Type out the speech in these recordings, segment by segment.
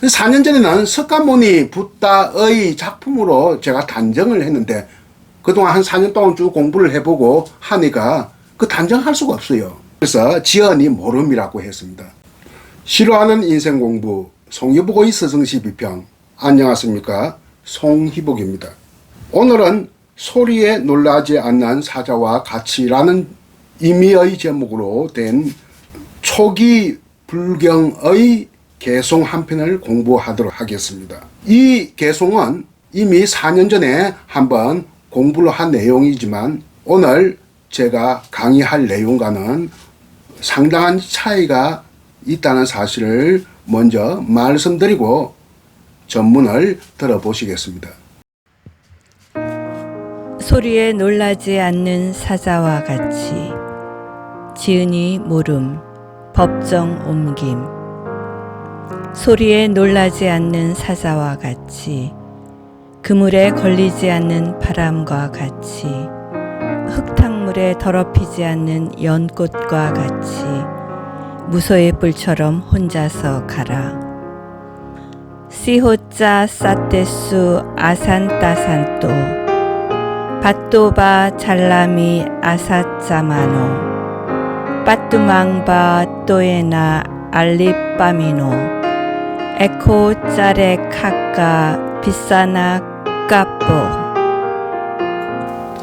4년 전에는 석가모니 붓다의 작품으로 제가 단정을 했는데 그동안 한 4년 동안 쭉 공부를 해보고 하니까 그 단정할 수가 없어요. 그래서 지연이 모름이라고 했습니다. 싫어하는 인생 공부 송희복의 스승시 비평. 안녕하십니까, 송희복입니다. 오늘은 소리에 놀라지 않는 사자와 같이라는 의미의 제목으로 된 초기 불경의 개송 한 편을 공부하도록 하겠습니다. 이 개송은 이미 4년 전에 한번 공부를 한 내용이지만 오늘 제가 강의할 내용과는 상당한 차이가 있다는 사실을 먼저 말씀드리고 전문을 들어보시겠습니다. 소리에 놀라지 않는 사자와 같이 지은이 물음 법정 옮김. 소리에 놀라지 않는 사자와 같이 그물에 걸리지 않는 바람과 같이 흙탕물에 더럽히지 않는 연꽃과 같이 무소의 뿔처럼 혼자서 가라. 시호자 사테수 아산따산또 바또바 잘라미 아사짜마노 빠뚜망바 또에나 알리빠미노 에코 짜레 카까 비싸나 까뽀.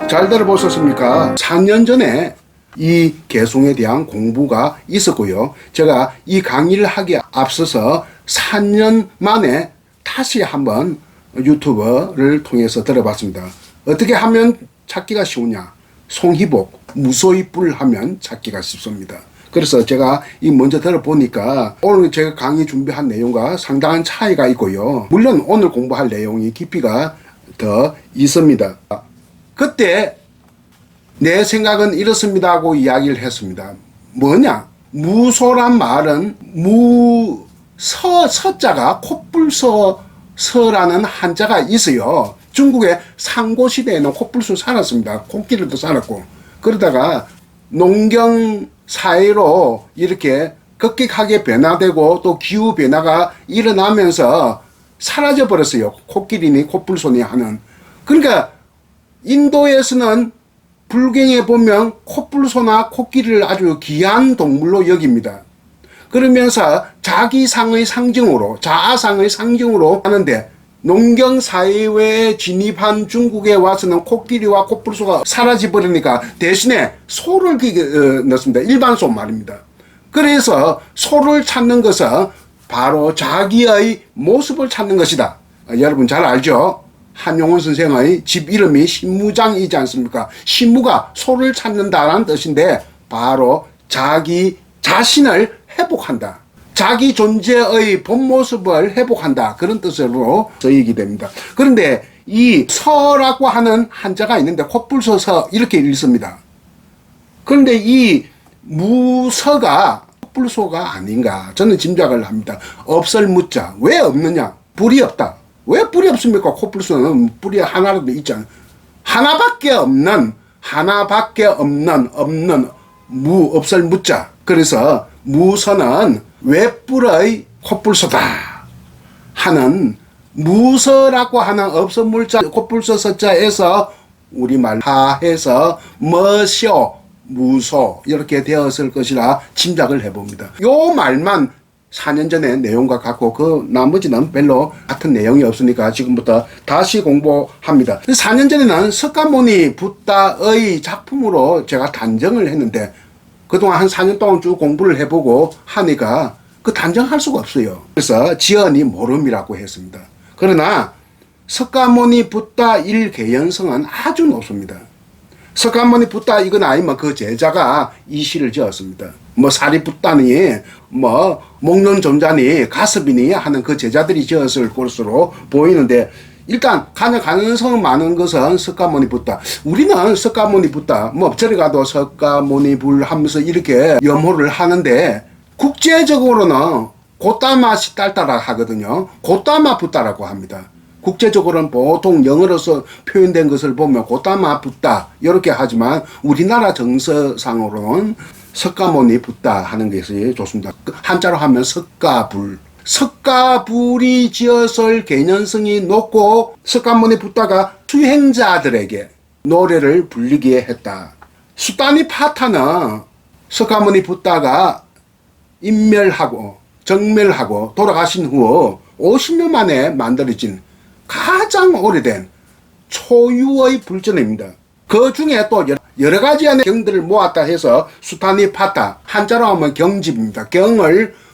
잘 들어보셨습니까? 4년 전에 이 개송에 대한 공부가 있었고요. 제가 이 강의를 하기에 앞서서 4년 만에 다시 한번 유튜브를 통해서 들어봤습니다. 어떻게 하면 찾기가 쉬우냐? 송희복, 무소의 뿔 하면 찾기가 쉽습니다. 그래서 제가 이 먼저 들어보니까 오늘 제가 강의 준비한 내용과 상당한 차이가 있고요. 물론 오늘 공부할 내용이 깊이가 더 있습니다. 그때 내 생각은 이렇습니다 하고 이야기를 했습니다. 뭐냐? 무소란 말은 서자가 코뿔소서라는 한자가 있어요. 중국의 상고시대에는 코뿔소 살았습니다. 코끼리도 살았고. 그러다가 농경 사회로 이렇게 급격하게 변화되고 또 기후 변화가 일어나면서 사라져 버렸어요. 코끼리니 코뿔소니 하는. 그러니까 인도에서는 불경에 보면 코뿔소나 코끼리를 아주 귀한 동물로 여깁니다. 그러면서 자기상의 상징으로, 자아상의 상징으로 하는데 농경 사회에 진입한 중국에 와서는 코끼리와 코뿔소가 사라져 버리니까 대신에 소를 넣습니다. 일반 소 말입니다. 그래서 소를 찾는 것은 바로 자기의 모습을 찾는 것이다. 여러분 잘 알죠? 한용운 선생의 집 이름이 신무장이지 않습니까? 신무가 소를 찾는다라는 뜻인데 바로 자기 자신을 회복한다. 자기 존재의 본 모습을 회복한다. 그런 뜻으로 쓰이게 됩니다. 그런데 이 서라고 하는 한자가 있는데 코뿔소서 이렇게 읽습니다. 그런데 이 무서가 코뿔소가 아닌가 저는 짐작을 합니다. 없을 무자. 왜 없느냐? 뿔이 없다. 왜 뿔이 없습니까? 코뿔소는 뿔이 하나라도 있잖아요. 하나밖에 없는 없을 무자. 그래서 무서는 외뿔의 코뿔소다 하는 무서라고 하는 없을 물자 코뿔소 서자에서 우리말 하해서 머쇼 무소 이렇게 되었을 것이라 짐작을 해봅니다. 요 말만 4년 전의 내용과 같고 그 나머지는 별로 같은 내용이 없으니까 지금부터 다시 공부합니다. 4년 전에는 석가모니 붓다의 작품으로 제가 단정을 했는데 그동안 한 4년 동안 쭉 공부를 해보고 하니까 그 단정할 수가 없어요. 그래서 지연이 모름이라고 했습니다. 그러나 석가모니 붓다 일개연성은 아주 높습니다. 석가모니 붓다 이건 아니면 그 제자가 이 시를 지었습니다. 뭐 사리붓다니 뭐 목론 존자니 가섭이니 하는 그 제자들이 지었을 것으로 보이는데 일단 가장 가능성 많은 것은 석가모니 붓다. 우리는 석가모니 붓다 뭐 저리 가도 석가모니 불 하면서 이렇게 염호를 하는데 국제적으로는 고따마시 딸따라 하거든요. 고따마 붓다라고 합니다. 국제적으로는 보통 영어로서 표현된 것을 보면 고따마 붓다 이렇게 하지만 우리나라 정서상으로는 석가모니 붓다 하는 것이 좋습니다. 한자로 하면 석가불 석가불이 지었을 개연성이 높고 석가모니 붓다가 수행자들에게 노래를 불리게 했다. 수타니 파타는 석가모니 붓다가 정멸하고 돌아가신 후 50년 만에 만들어진 가장 오래된 초유의 불전입니다. 그 중에 또 여러 가지 안의 경들을 모았다 해서 수타니 파타, 한자로 하면 경집입니다.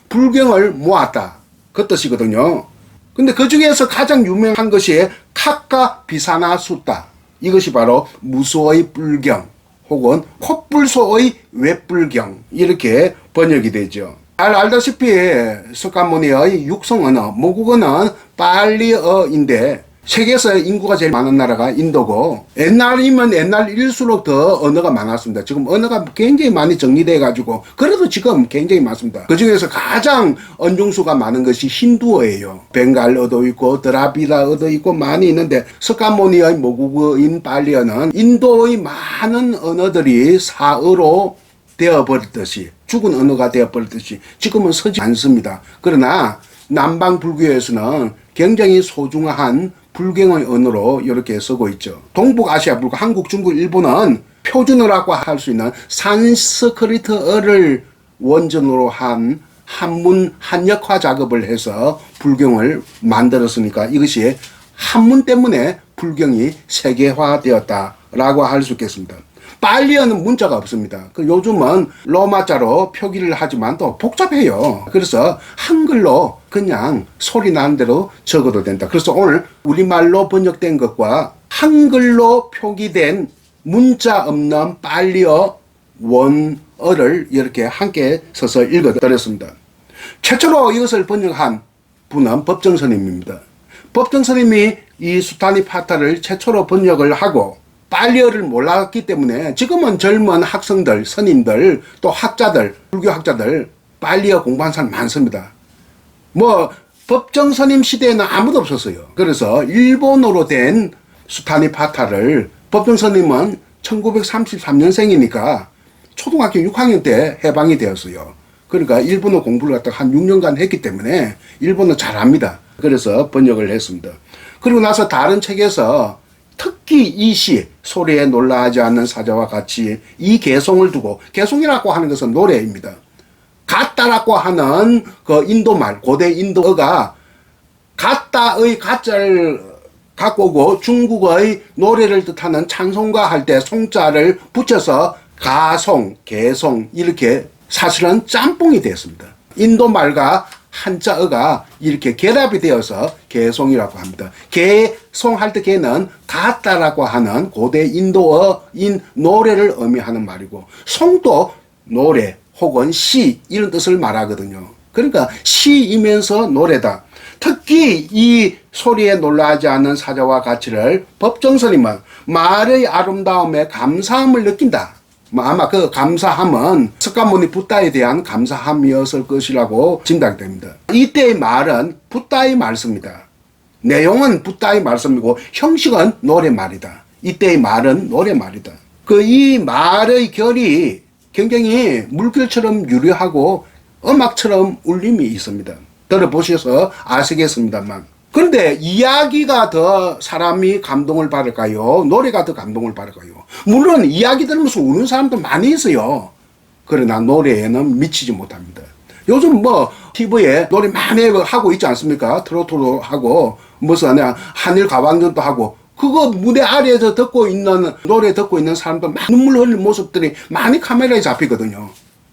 불경을 모았다. 그 뜻이거든요. 근데 그 중에서 가장 유명한 것이 카카 비사나 수타. 이것이 바로 무소의 불경 혹은 콧불소의 외불경 이렇게 번역이 되죠. 잘 알다시피 석가모니의 육성 언어, 모국어는 팔리어인데 세계에서 인구가 제일 많은 나라가 인도고 옛날이면 옛날일수록 더 언어가 많았습니다. 지금 언어가 굉장히 많이 정리돼 가지고 그래도 지금 굉장히 많습니다. 그 중에서 가장 언중수가 많은 것이 힌두어예요. 벵갈어도 있고 드라비다어도 있고 많이 있는데 석가모니의 모국어인 팔리어는 인도의 많은 언어들이 사어로 되어버렸듯이 죽은 언어가 되어버렸듯이 지금은 서지 않습니다. 그러나 남방 불교에서는 굉장히 소중한 불경의 언어로 이렇게 쓰고 있죠. 동북아시아 불교, 한국, 중국, 일본은 표준어라고 할 수 있는 산스크리트어를 원전으로 한 한문 한역화 작업을 해서 불경을 만들었으니까 이것이 한문 때문에 불경이 세계화되었다라고 할 수 있겠습니다. 팔리어는 문자가 없습니다. 요즘은 로마자로 표기를 하지만 또 복잡해요. 그래서 한글로 그냥 소리 나는 대로 적어도 된다. 그래서 오늘 우리말로 번역된 것과 한글로 표기된 문자 없는 팔리어 원어를 이렇게 함께 써서 읽어드렸습니다. 최초로 이것을 번역한 분은 법정스님입니다. 법정스님이 이 수타니 파타를 최초로 번역을 하고 팔리어를 몰랐기 때문에 지금은 젊은 학생들, 스님들, 또 학자들, 불교학자들 팔리어 공부한 사람 많습니다. 법정스님 시대에는 아무도 없었어요. 그래서 일본어로 된 수타니 파타를 법정스님은 1933년생이니까 초등학교 6학년 때 해방이 되었어요. 그러니까 일본어 공부를 갖다가 한 6년간 했기 때문에 일본어 잘합니다. 그래서 번역을 했습니다. 그리고 나서 다른 책에서 특히 이 시, 소리에 놀라지 않는 사자와 같이 이 개송을 두고, 개송이라고 하는 것은 노래입니다. 가따라고 하는 그 인도말, 고대 인도어가 가따의 가자를 갖고 오고 중국의 노래를 뜻하는 찬송가 할 때 송자를 붙여서 가송, 개송 이렇게 사실은 짬뽕이 되었습니다. 인도말과 한자어가 이렇게 결합이 되어서 개송이라고 합니다. 개송할 때 개는 가따라고 하는 고대 인도어인 노래를 의미하는 말이고 송도 노래 혹은 시 이런 뜻을 말하거든요. 그러니까 시이면서 노래다. 특히 이 소리에 놀라지 않는 사자와 가치를 법정스님은 말의 아름다움에 감사함을 느낀다. 아마 그 감사함은 석가모니 붓다에 대한 감사함이었을 것이라고 짐작됩니다. 이때의 말은 붓다의 말씀이다. 내용은 붓다의 말씀이고 형식은 노래말이다. 이때의 말은 노래말이다. 이 말의 결이 굉장히 물결처럼 유려하고 음악처럼 울림이 있습니다. 들어보셔서 아시겠습니다만. 그런데 이야기가 더 사람이 감동을 받을까요? 노래가 더 감동을 받을까요? 물론 이야기 들으면서 우는 사람도 많이 있어요. 그러나 노래에는 미치지 못합니다. 요즘 TV에 노래 많이 하고 있지 않습니까? 트로트도 하고 무슨 한일 가왕전도 하고 그거 무대 아래에서 노래 듣고 있는 사람도 막 눈물 흘리는 모습들이 많이 카메라에 잡히거든요.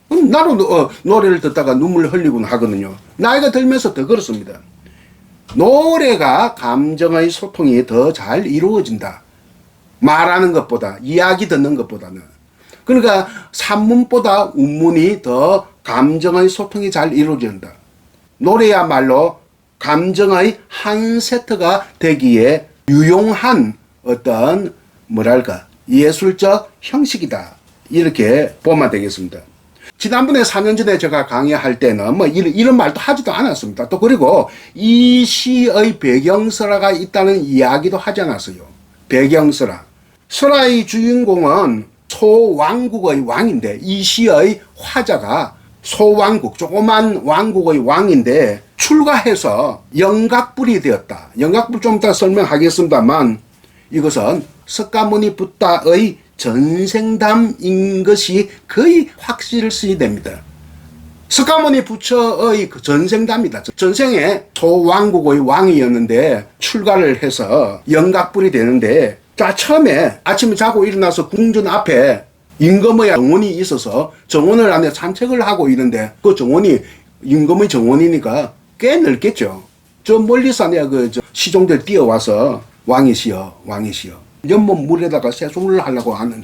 나도 노래를 듣다가 눈물 흘리곤 하거든요. 나이가 들면서 더 그렇습니다. 노래가 감정의 소통이 더 잘 이루어진다. 말하는 것보다, 이야기 듣는 것보다는. 그러니까 산문보다 운문이 더 감정의 소통이 잘 이루어진다. 노래야말로 감정의 한 세트가 되기에 유용한 어떤 예술적 형식이다. 이렇게 보면 되겠습니다. 지난번에 4년 전에 제가 강의할 때는 이런 말도 하지도 않았습니다. 또 그리고 이 시의 배경설화가 있다는 이야기도 하지 않았어요. 배경설화. 설화의 주인공은 소왕국의 왕인데 이 시의 화자가 소왕국, 조그만 왕국의 왕인데 출가해서 영각불이 되었다. 영각불 좀 이따 설명하겠습니다만 이것은 석가모니 붓다의 전생담인 것이 거의 확실시 됩니다. 석가모니 부처의 그 전생담이다. 전생에 소왕국의 왕이었는데 출가를 해서 영각불이 되는데, 자, 처음에 아침에 자고 일어나서 궁전 앞에 임금의 정원이 있어서 정원을 안에 산책을 하고 있는데, 그 정원이 임금의 정원이니까 꽤 넓겠죠. 저 멀리서 내가 저 시종들 뛰어와서 왕이시여, 왕이시여. 연못 물에다가 세수를 하려고 하는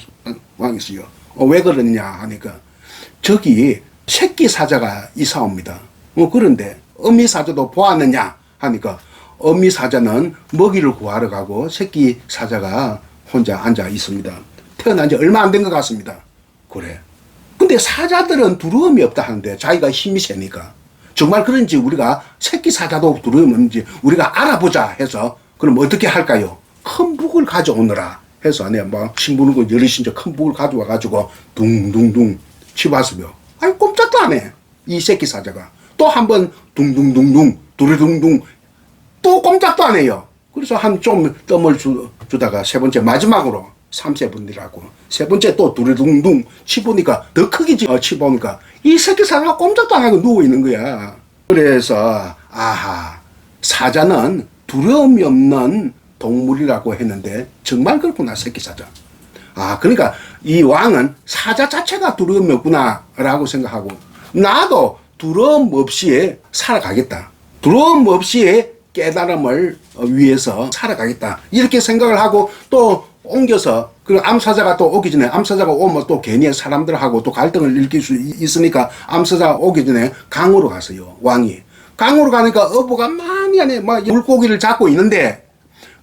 왕이시여. 왜 그러느냐 하니까 저기 새끼 사자가 이사옵니다. 그런데 어미 사자도 보았느냐 하니까 어미 사자는 먹이를 구하러 가고 새끼 사자가 혼자 앉아 있습니다. 태어난 지 얼마 안 된 것 같습니다. 그래. 근데 사자들은 두려움이 없다 하는데 자기가 힘이 세니까 정말 그런지 우리가 새끼 사자도 두려움이 없는지 우리가 알아보자 해서 그럼 어떻게 할까요? 큰 북을 가져오느라 해서 내가 막 신부는 여럿이 이제 큰 북을 가져와 가지고 둥둥둥 치봤으며 아니 꼼짝도 안 해. 이 새끼 사자가 또 한 번 둥둥둥둥 두리둥둥 또 꼼짝도 안 해요. 그래서 한 좀 뜸을 주다가 세 번째 마지막으로 3세분이라고 세 번째 또 두리둥둥 치보니까 더 크게 치보니까 이 새끼 사자가 꼼짝도 안 하고 누워 있는 거야. 그래서 아하, 사자는 두려움이 없는 동물이라고 했는데 정말 그렇구나, 새끼 사자. 아, 그러니까 이 왕은 사자 자체가 두려움이 없구나 라고 생각하고 나도 두려움 없이 살아가겠다. 두려움 없이 깨달음을 위해서 살아가겠다. 이렇게 생각을 하고 또 옮겨서 그 암사자가 또 오기 전에 암사자가 오면 또 괜히 사람들하고 또 갈등을 일으킬 수 있으니까 암사자가 오기 전에 강으로 갔어요. 왕이. 강으로 가니까 어부가 많이 안에 막 물고기를 잡고 있는데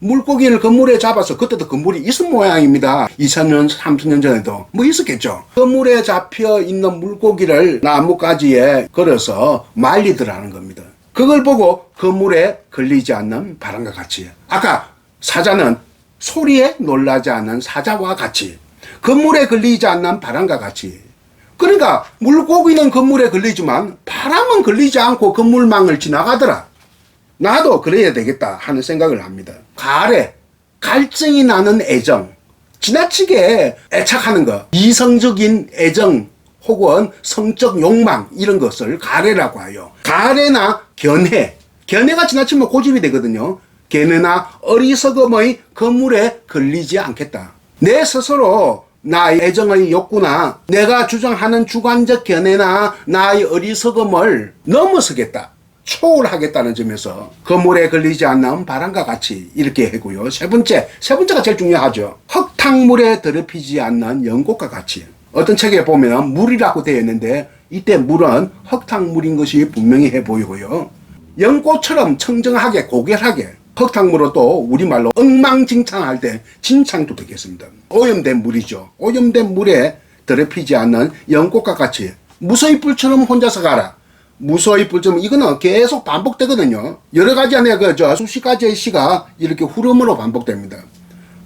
물고기를 그물에 잡아서 그때도 그물이 있은 모양입니다. 2000년, 30년 전에도 뭐 있었겠죠. 그물에 잡혀 있는 물고기를 나뭇가지에 걸어서 말리더라는 겁니다. 그걸 보고 그물에 걸리지 않는 바람과 같이 아까 사자는 소리에 놀라지 않는 사자와 같이 그물에 걸리지 않는 바람과 같이 그러니까 물고기는 그물에 걸리지만 바람은 걸리지 않고 그물망을 지나가더라. 나도 그래야 되겠다 하는 생각을 합니다. 가래, 갈증이 나는 애정, 지나치게 애착하는 것, 이성적인 애정 혹은 성적 욕망 이런 것을 가래라고 하요. 가래나 견해, 견해가 지나치면 고집이 되거든요. 견해나 어리석음의 그물에 걸리지 않겠다. 내 스스로 나의 애정의 욕구나 내가 주장하는 주관적 견해나 나의 어리석음을 넘어서겠다. 초월하겠다는 점에서 그물에 걸리지 않는 바람과 같이 이렇게 하고요. 세 번째가 제일 중요하죠. 흙탕물에 더럽히지 않는 연꽃과 같이. 어떤 책에 보면 물이라고 되어 있는데 이때 물은 흙탕물인 것이 분명히 해 보이고요. 연꽃처럼 청정하게 고결하게 흙탕물은 또 우리말로 엉망진창할 때 진창도 되겠습니다. 오염된 물이죠. 오염된 물에 더럽히지 않는 연꽃과 같이 무서이 뿔처럼 혼자서 가라. 무서이 뿔처럼 이거는 계속 반복되거든요. 여러 가지 안에 수십 가지의 시가 이렇게 흐름으로 반복됩니다.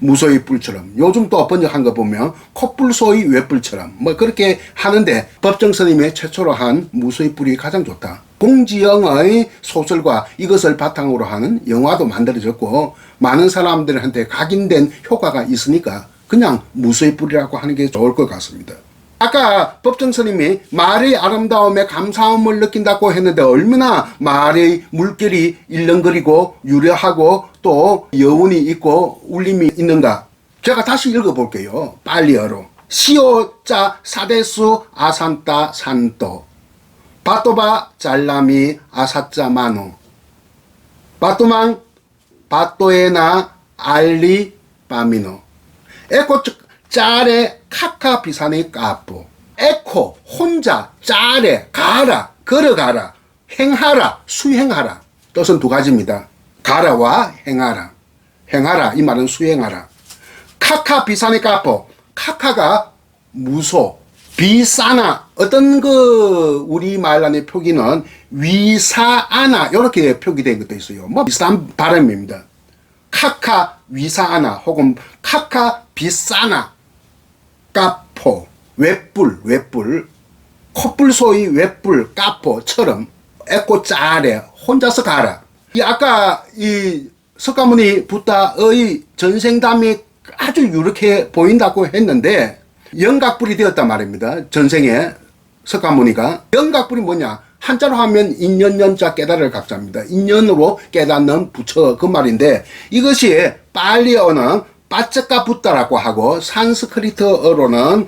무서이 뿔처럼 요즘 또 번역한 거 보면 콧불소의 외뿔처럼 뭐 그렇게 하는데 법정스님이 최초로 한 무서이 뿔이 가장 좋다. 공지영의 소설과 이것을 바탕으로 하는 영화도 만들어졌고 많은 사람들한테 각인된 효과가 있으니까 그냥 무서이 뿔이라고 하는 게 좋을 것 같습니다. 아까 법정스님이 말의 아름다움에 감사함을 느낀다고 했는데 얼마나 말의 물결이 일렁거리고 유려하고 또 여운이 있고 울림이 있는가. 제가 다시 읽어볼게요. 빨리어로. 시오자 사데수 아산따 산또 바토바 잘라미 아사짜 마노 바토망 바토에나 알리 바미노 에코 짜레 카카 비산의 까뿌 에코 혼자 짜레 가라 걸어가라 행하라 수행하라 뜻은 두 가지입니다. 가라와 행하라. 행하라 이 말은 수행하라. 카카 비산의 까뿌 카카가 무소 비싸나 어떤 우리말 안의 표기는 위사아나 이렇게 표기된 것도 있어요. 뭐 비싼 발음입니다. 카카 위사아나 혹은 카카 비싸나 까포 외뿔 콧불소의 외뿔 까포처럼 에코 짜래 혼자서 가라. 이 아까 이 석가모니 붓다의 전생담이 아주 유력해 보인다고 했는데 영각불이 되었단 말입니다. 전생에 석가모니가. 영각불이 뭐냐? 한자로 하면 인연연자 깨달을 각자입니다. 인연으로 깨닫는 부처 그 말인데 이것이 팔리어는 빠쩌까 붓다라고 하고 산스크리트어로는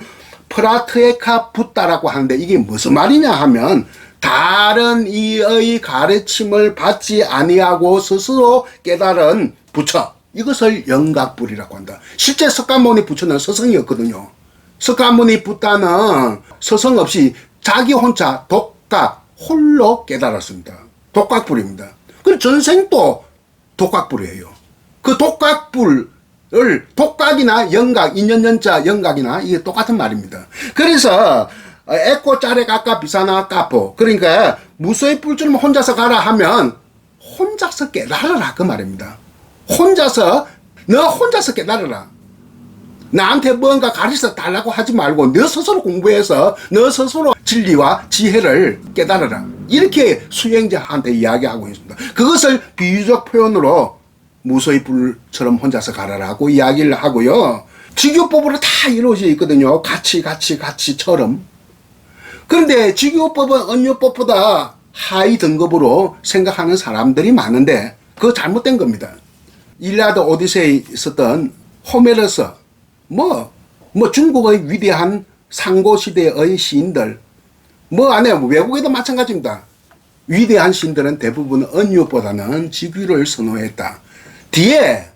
프라트에카 붓다라고 하는데 이게 무슨 말이냐 하면 다른 이의 가르침을 받지 아니하고 스스로 깨달은 부처, 이것을 영각불이라고 한다. 실제 석가모니 부처는 서성이었거든요. 석가모니 붓다는 서성 없이 자기 혼자 독각 홀로 깨달았습니다. 독각불입니다. 그 전생도 독각불이에요. 그 독각불을 독각이나 영각, 인연연자 영각이나 이게 똑같은 말입니다. 그래서 에코 짜레 까까 비사나 까포, 그러니까 무소의 뿔줄만 혼자서 가라 하면 혼자서 깨달으라 그 말입니다. 너 혼자서 깨달으라. 나한테 뭔가 가르쳐 달라고 하지 말고 너 스스로 공부해서 너 스스로 진리와 지혜를 깨달으라. 이렇게 수행자한테 이야기하고 있습니다. 그것을 비유적 표현으로 무소의 뿔처럼 혼자서 가라라고 이야기를 하고요. 직요법으로 다 이루어져 있거든요. 같이처럼. 그런데 직요법은 언요법보다 하위 등급으로 생각하는 사람들이 많은데 그거 잘못된 겁니다. 일리아드 오디세이에 있었던 호메로스, 중국의 위대한 상고시대의 시인들, 외국에도 마찬가지입니다. 위대한 시인들은 대부분 언유보다는 직유를 선호했다. 뒤에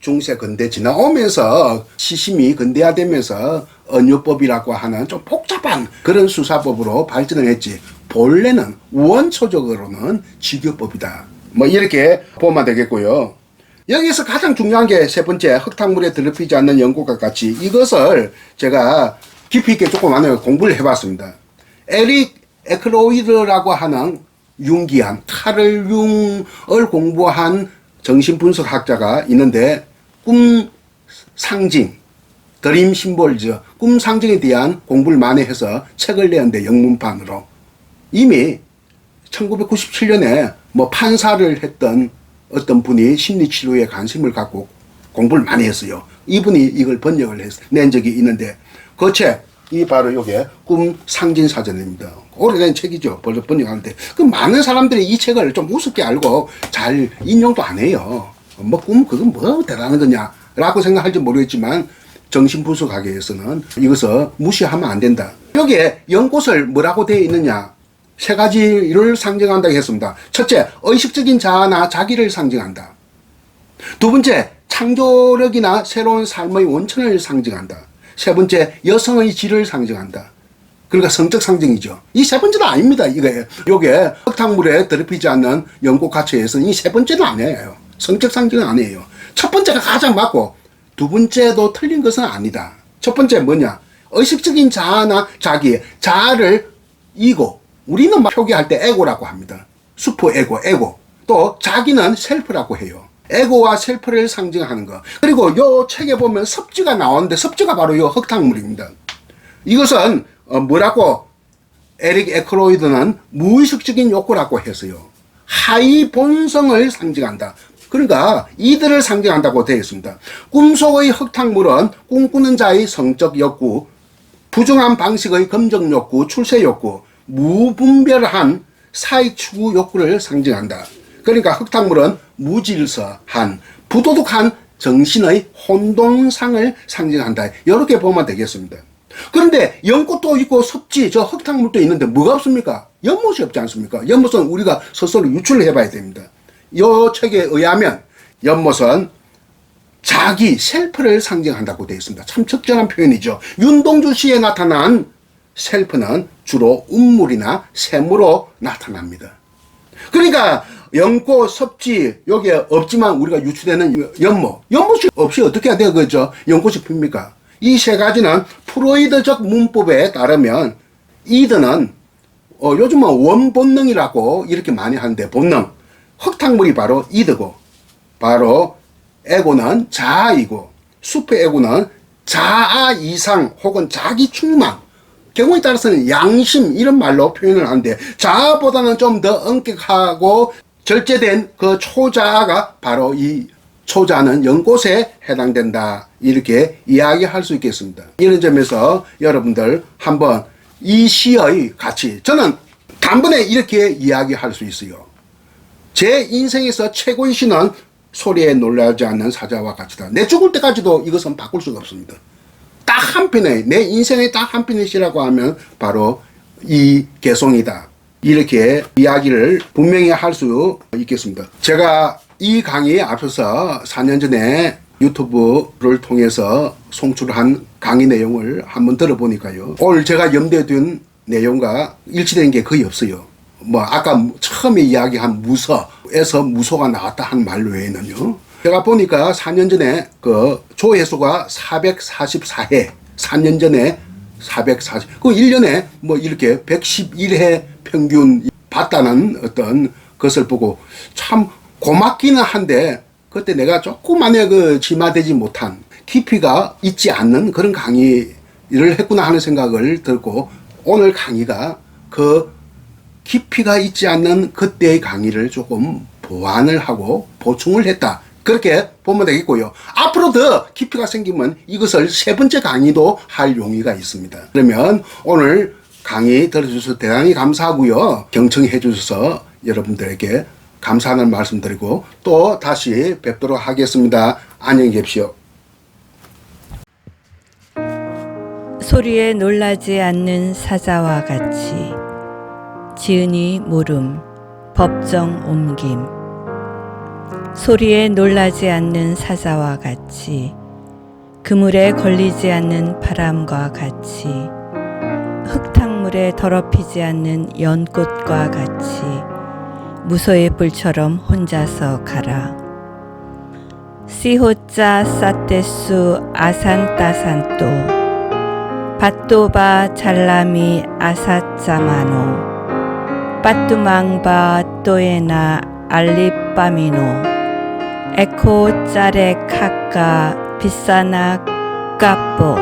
중세 근대 지나오면서 시심이 근대화되면서 언유법이라고 하는 좀 복잡한 그런 수사법으로 발전을 했지, 본래는 원초적으로는 직유법이다. 이렇게 보면 되겠고요. 여기서 가장 중요한 게 세 번째, 흙탕물에 더럽히지 않는 연고가 같이, 이것을 제가 깊이 있게 조금 많이 공부를 해봤습니다. 에릭 에크로이드라고 하는 융기한 카를 융을 공부한 정신분석학자가 있는데 꿈 상징, 드림 심볼즈, 꿈 상징에 대한 공부를 많이 해서 책을 내었는데 영문판으로 이미 1997년에 판사를 했던 어떤 분이 심리치료에 관심을 갖고 공부를 많이 했어요. 이분이 이걸 번역을 낸 적이 있는데 그 책이 바로 요게 꿈 상징 사전입니다. 오래된 책이죠. 벌써 번역하는데 그 많은 사람들이 이 책을 좀 우습게 알고 잘 인용도 안 해요. 꿈 그건 뭐 대단한 거냐 라고 생각할지 모르겠지만 정신분석학에서는 이것을 무시하면 안 된다. 여기에 연꽃을 뭐라고 되어 있느냐, 세 가지를 상징한다고 했습니다. 첫째, 의식적인 자아나 자기를 상징한다. 두 번째, 창조력이나 새로운 삶의 원천을 상징한다. 세 번째, 여성의 질을 상징한다. 그러니까 성적 상징이죠. 이 세 번째는 아닙니다. 요게 흙탕물에 더럽히지 않는 연꽃 가치에서는 이 세 번째는 아니에요. 성적 상징은 아니에요. 첫 번째가 가장 맞고 두 번째도 틀린 것은 아니다. 첫 번째 뭐냐, 의식적인 자아나 자아를 이고, 우리는 표기할 때 에고라고 합니다. 슈퍼 에고. 또 자기는 셀프라고 해요. 에고와 셀프를 상징하는 거. 그리고 요 책에 보면 섭지가 나오는데 섭지가 바로 요 흙탕물입니다. 이것은 뭐라고 에릭 에크로이드는 무의식적인 욕구라고 했어요. 하위 본성을 상징한다. 그러니까 이들을 상징한다고 되어 있습니다. 꿈속의 흙탕물은 꿈꾸는 자의 성적 욕구, 부정한 방식의 검정 욕구, 출세 욕구, 무분별한 사익 추구 욕구를 상징한다. 그러니까 흙탕물은 무질서한, 부도덕한 정신의 혼돈상을 상징한다. 이렇게 보면 되겠습니다. 그런데 연꽃도 있고 섭지, 저 흙탕물도 있는데 뭐가 없습니까? 연못이 없지 않습니까? 연못은 우리가 스스로 유출을 해봐야 됩니다. 이 책에 의하면 연못은 자기 셀프를 상징한다고 되어 있습니다. 참 적절한 표현이죠. 윤동주 시에 나타난 셀프는 주로 운물이나 샘으로 나타납니다. 그러니까 연꽃, 섭지 여기에 없지만 우리가 유출되는 연못이 없이 어떻게 해야 되겠죠? 연꽃이 핍니까? 이 세 가지는 프로이드적 문법에 따르면 이드는 요즘은 원본능이라고 이렇게 많이 하는데, 본능, 흙탕물이 바로 이드고, 바로 에고는 자아이고, 슈퍼 에고는 자아 이상 혹은 자기 충만, 경우에 따라서는 양심 이런 말로 표현을 하는데 자아보다는 좀 더 엄격하고 절제된 그 초자아가 바로 이 초자는 연꽃에 해당된다 이렇게 이야기할 수 있겠습니다. 이런 점에서 여러분들 한번 이 시의 가치 저는 단번에 이렇게 이야기할 수 있어요. 제 인생에서 최고의 시는 소리에 놀라지 않는 사자와 같이다. 내 죽을 때까지도 이것은 바꿀 수가 없습니다. 딱 한 편의 내 인생의 딱 한 편의 시라고 하면 바로 이 개송이다. 이렇게 이야기를 분명히 할 수 있겠습니다. 제가 이 강의 앞서서 4년 전에 유튜브를 통해서 송출한 강의 내용을 한번 들어보니까요. 오늘 제가 염두에 둔 내용과 일치되는 게 거의 없어요. 뭐 아까 처음에 이야기한 무서에서 무소가 나왔다 한 말 외에는요. 제가 보니까 4년 전에 그 조회수가 444회, 4년 전에 440, 그 1년에 뭐 이렇게 111회 평균 봤다는 어떤 것을 보고 참 고맙기는 한데 그때 내가 조금만에 그 심화되지 못한 깊이가 있지 않는 그런 강의를 했구나 하는 생각을 들고 오늘 강의가 그 깊이가 있지 않는 그때의 강의를 조금 보완을 하고 보충을 했다. 그렇게 보면 되겠고요. 앞으로 더 깊이가 생기면 이것을 세 번째 강의도 할 용의가 있습니다. 그러면 오늘 강의 들어주셔서 대단히 감사하고요. 경청해 주셔서 여러분들에게 감사하는 말씀 드리고 또 다시 뵙도록 하겠습니다. 안녕히 계십시오. 소리에 놀라지 않는 사자와 같이 지은이 물음 법정 옮김 소리에 놀라지 않는 사자와 같이 그물에 걸리지 않는 바람과 같이 흙탕물에 더럽히지 않는 연꽃과 같이 무소의 뿔처럼 혼자서 가라. 시호자 사테수 아산따산또 바또바 잘라미 아사짜마노 빠뚜망바 또에나 알리빠미노 에코 짜레 카까 비싸나 까뽀